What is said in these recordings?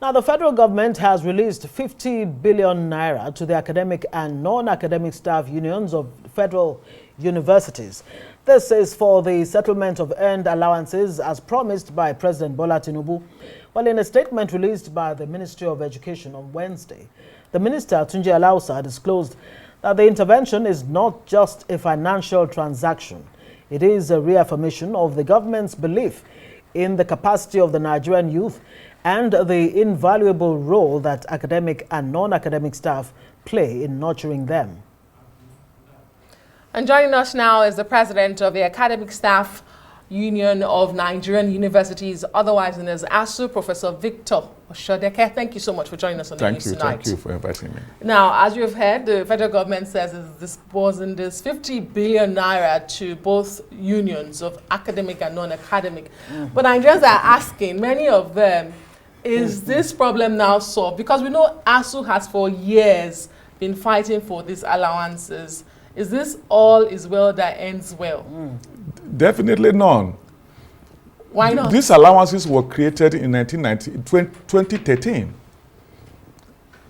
Now, the federal government has released 50 billion naira to the academic and non-academic staff unions of federal universities. This is for the settlement of earned allowances as promised by President Bola Tinubu. Well, in a statement released by the Ministry of Education on Wednesday, the Minister, Tunji Alausa, disclosed that the intervention is not just a financial transaction. It is a reaffirmation of the government's belief in the capacity of the Nigerian youth and the invaluable role that academic and non-academic staff play in nurturing them. And joining us now is the president of the Academic Staff Union of Nigerian Universities, otherwise known as ASUU, Professor Victor Osodeke. Thank you so much for joining us on the news tonight. Thank you for inviting me. Now, as you've heard, the federal government says this was in this 50 billion naira to both unions of academic and non-academic. But Nigerians are asking, many of them, is this problem now solved? Because we know ASUU has for years been fighting for these allowances. Is this all is well that ends well? Definitely none. Why not? These allowances were created in 2013.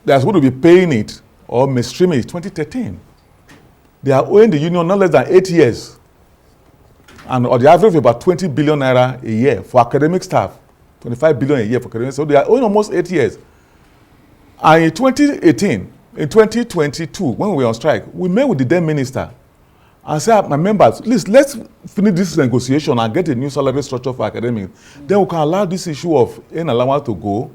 They are supposed to be paying it or mainstreaming it 2013. They are owing the union not less than 8 years. And on the average of about 20 billion naira a year for academic staff. 25 billion a year for academic. So they are owing almost 8 years. And in 2018, in 2022, when we were on strike, we met with the then minister and said, my members, please, let's finish this negotiation and get a new salary structure for academics. Then we can allow this issue of earned allowance to go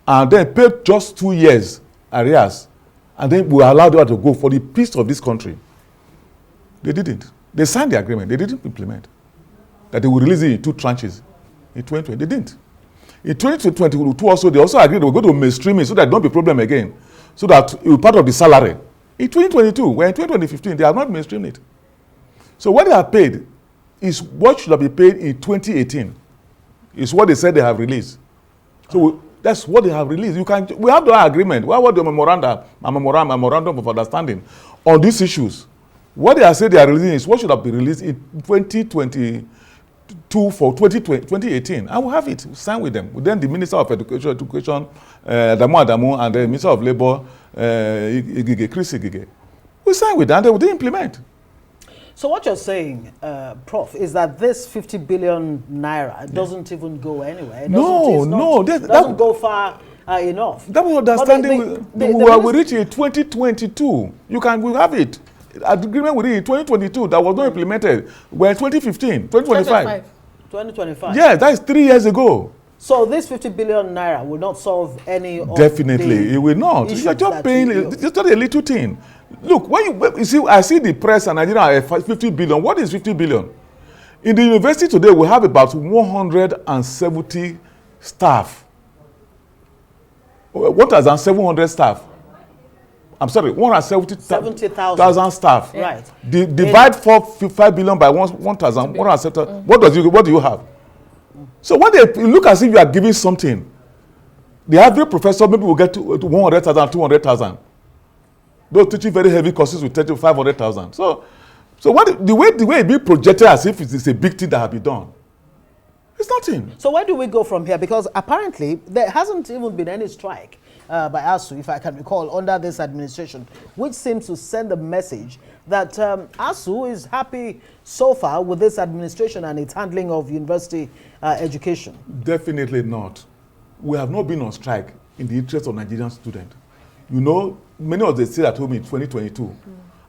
and then pay just 2 years arrears. And then we allow them to go for the peace of this country. They didn't. They signed the agreement. They didn't implement. That they will release it in 2 tranches in 2020. They didn't. In 2022 also, they also agreed they were going to mainstream it so that it don't be a problem again. So that it will be part of the salary. In 2022, we're in 2015, they have not mainstreamed it. So what they have paid is what should have been paid in 2018. Is what they said they have released. So that's what they have released. We have the agreement. We have the memorandum of understanding on these issues. What they are saying they are releasing is what should have been released in 2022 for 2018. I will have it signed with them. Then the Minister of Education, Adamu, and the Minister of Labour, Chris Igige. We signed with them and they will implement. So what you're saying, Prof, is that this 50 billion naira doesn't even go anywhere. It doesn't go far enough. That was understanding we reached in 2022. We have it. Agreement with it in 2022 that was not implemented. We're in 2015, 2025. 2025. Yeah, that is 3 years ago. So this 50 billion naira will not solve any of Definitely, it will not. You're just paying, it's just a little thing. Look, when you see, I see the press and Nigeria 50 billion. What is 50 billion? In the university today, we have about 170 staff. 1,700 staff. I'm sorry, 170,000 staff. Yeah. Right. Divide 5 billion by 1,000. What do you have? So when they look as if you are giving something, the average professor maybe will get to 100,000, 200,000. Those teaching very heavy courses will take to 500,000. So the way it be projected as if it is a big thing that has been done, it's nothing. So where do we go from here? Because apparently there hasn't even been any strike by ASUU, if I can recall, under this administration, which seems to send a message that ASUU is happy so far with this administration and its handling of university education. Definitely not. We have not been on strike in the interest of Nigerian students. You know, many of the states at home in 2022.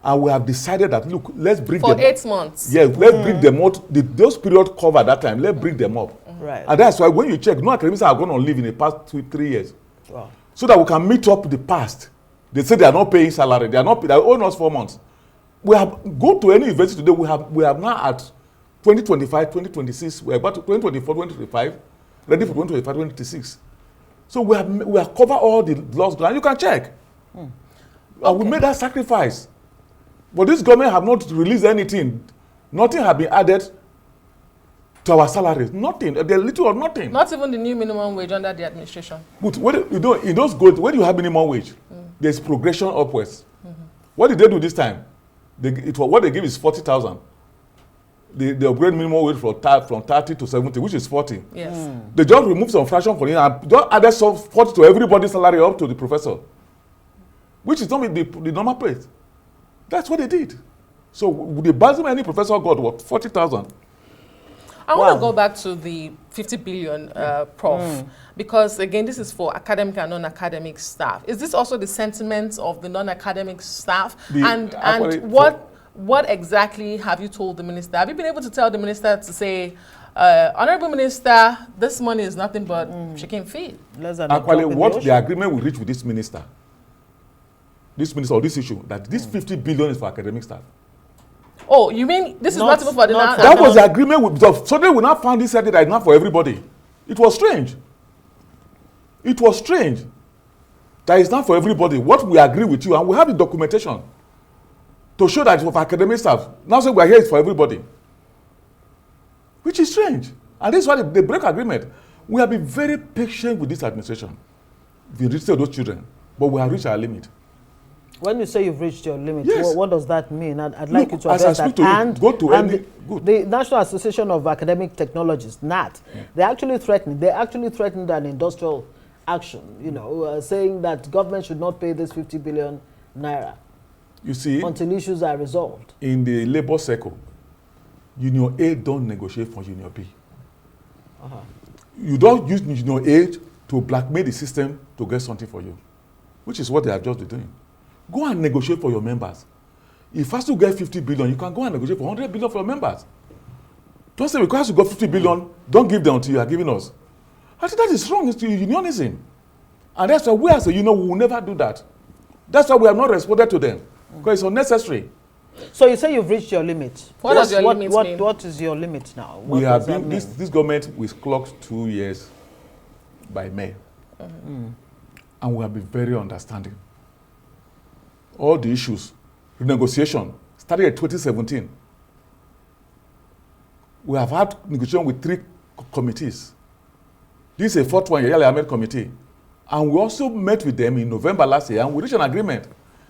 And we have decided that, look, let's bring them for 8 months. Yeah, let's bring them out. Those periods covered that time, let's bring them up. Right. And that's why when you check, no academics are going on leave in the past 2-3 years. Wow. So that we can meet up the past. They say they are not paying salary. They are owing us 4 months. We have go to any university today. We have now at 2025, 2026. We are about to 2024, 2025, ready for 2025, 2026. So we have covered all the lost ground. You can check. And we made that sacrifice. But this government have not released anything. Nothing has been added to our salaries. Nothing. They're little or nothing. Not even the new minimum wage under the administration. But in those goals, when you have minimum wage, there's progression upwards. What did they do this time? What they give is 40,000. the upgrade minimum wage from 30 to 70, which is 40. Yes. They just removed some fraction for it and just added some 40 to everybody's salary up to the professor, which is not the normal pay. That's what they did. So the maximum any professor got was 40,000. I want to go back to the 50 billion, Prof, because again, this is for academic and non-academic staff. Is this also the sentiment of the non-academic staff? And what exactly have you told the minister? Have you been able to tell the minister to say, Honorable Minister, this money is nothing but chicken feed? Actually, what the agreement we reached with this minister or this issue, that this 50 billion is for academic staff. Oh, you mean this is not even for the non-academic? That was the agreement with, suddenly we now found this that is not for everybody. It was strange. It was strange. That is not for everybody. What we agree with you, and we have the documentation to show that it's for academic staff. Now say we are here, it's for everybody. Which is strange. And this is why they break agreement. We have been very patient with this administration. We reached those children, but we have reached our limit. When you say you've reached your limit, yes. what does that mean? I'd like you to address that. The National Association of Academic Technologists, NAT, they actually threatened an industrial action, saying that government should not pay this 50 billion naira. You see, until issues are resolved. In the labor circle, Union A don't negotiate for Union B. You don't use Union A to blackmail the system to get something for you, which is what they have just been doing. Go and negotiate for your members. If ASUU get 50 billion, you can go and negotiate for 100 billion for your members. Don't say because you got 50 billion, don't give them until you are giving us. I think that is wrong. It's unionism. And that's why we as a union, we will never do that. That's why we have not responded to them. Because it's unnecessary. So you say you've reached your limit. What does your limit mean? What is your limit now? We have been, this government will clock 2 years by May. And we have been very understanding. All the issues, renegotiation, started in 2017. We have had negotiation with 3 committees. This is a 4th one, Yale Ahmed Committee. And we also met with them in November last year and we reached an agreement.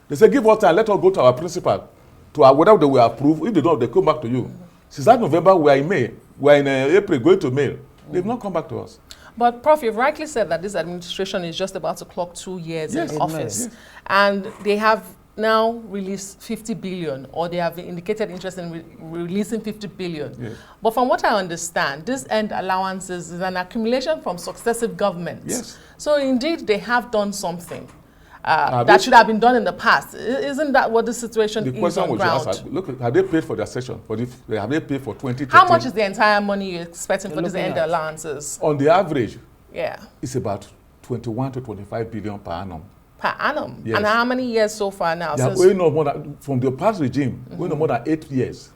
They said, give us time, let us go to our principal, to our, whether they will approve. If they don't, they come back to you. Since that November, we are in May. We are in April, going to May. They've not come back to us. But, Prof, you've rightly said that this administration is just about to clock 2 years in office. Yes. And they have now released 50 billion, or they have indicated interest in releasing 50 billion. Yes. But from what I understand, this end allowances is an accumulation from successive governments. Yes. So indeed, they have done something that should have been done in the past. Isn't that what the situation is on ground? Asked, look, have they paid for their session? Have they paid for 2013? How much is the entire money you're expecting for these end allowances? On the average, yeah, it's about 21 to 25 billion per annum. Per annum? Yes. And how many years so far now? They are going on more than, from the past regime, going on more than 8 years.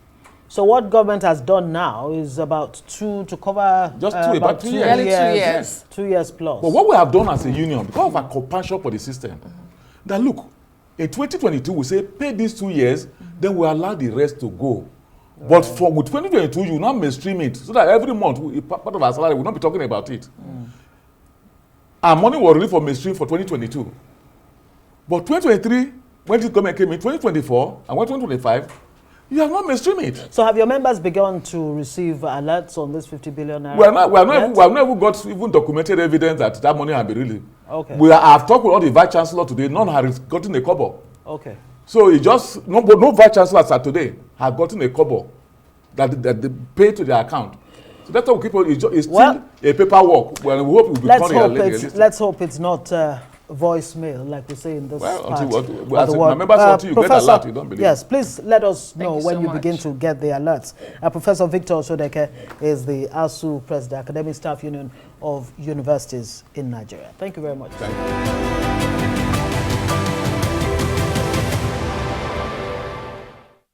So what government has done now is about to cover just about 2 years. Nearly 2 years. 2 years plus. But what we have done as a union, because of our compassion for the system, that look, in 2022 we say pay these 2 years, then we allow the rest to go. But with 2022, you will not mainstream it, so that every month, part of our salary, we will not be talking about it. Our money was released for mainstream for 2022. But 2023, when this government came in, 2024, and 2025, you have not mainstream it. So have your members begun to receive alerts on this 50 billion naira? We have not even got even documented evidence that money has been released. Okay. We have talked with all the vice chancellor today. None has gotten a kobo. Okay. So it just no vice chancellors at today have gotten a kobo that they pay to their account. So that's how people. It's still a paperwork. Well, we hope it will be let's hope it's not voicemail, like we say in this part as my members want you get alert, you don't believe. Yes, please let us know when you so begin to get the alerts. Professor Victor Osodeke is the ASUU President, Academic Staff Union of Universities in Nigeria. Thank you very much. Thank you.